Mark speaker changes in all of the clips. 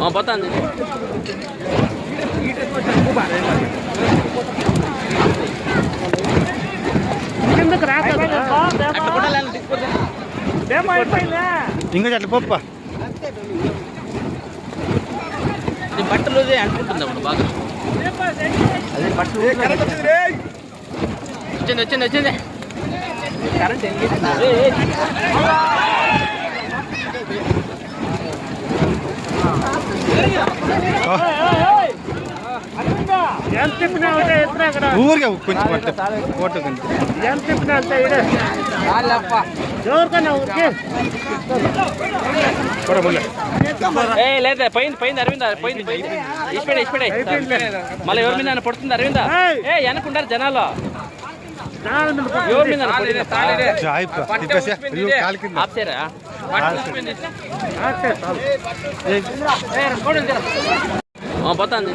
Speaker 1: పోతాంది
Speaker 2: కిందకు రాకదా
Speaker 3: ఇంకా చెట్ల పప్ప
Speaker 1: ఇది బట్టలు అనుకుంటుంది అప్పుడు బాగా
Speaker 2: అదే బట్టలు
Speaker 1: వచ్చింది కరెంట్
Speaker 2: ఎంత చెప్పినా ఎత్తున అక్కడ
Speaker 3: ఊరికే కొంచెం ఫోటో కొంచెం
Speaker 2: ఎంత చెప్పినా అంత ఎవరికన్నా ఊరికి
Speaker 1: లేదా పోయింది అరవింద పోయింది ఇష్టపడే మళ్ళీ ఎవరి మీద పడుతుంది అరవింద వెనకుండారు జనాలు ఎవరి మీద ఆప్సారా పోతాంది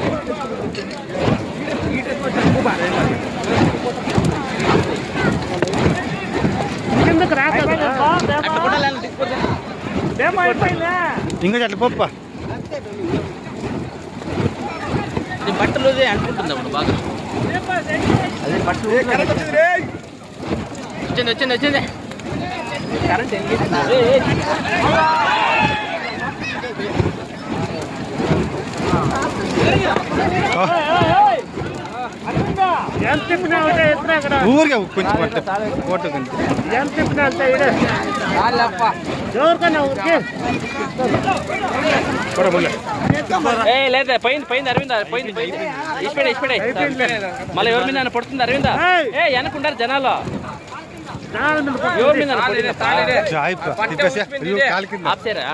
Speaker 2: కిందకు రాకదా
Speaker 3: ఇంకా చెట్ల పప్ప
Speaker 1: ఇది బట్టలు అనుకుంటుంది అప్పుడు బాగా
Speaker 2: అదే బట్టలు
Speaker 1: వచ్చింది కరెంట్
Speaker 2: ఎంత చెప్పినా ఎత్తున అక్కడ
Speaker 3: ఊరికే కొంచెం ఫోటో కొంచెం
Speaker 2: ఎంత చెప్పినా అంత ఎవరికన్నా ఊరికి
Speaker 1: లేదా పోయింది అరవింద పోయింది ఇష్టపడే మళ్ళీ ఎవరి మీద పడుతుంది అరవింద వెనకుండారు జనాలు ఎవరి మీద ఆప్సారా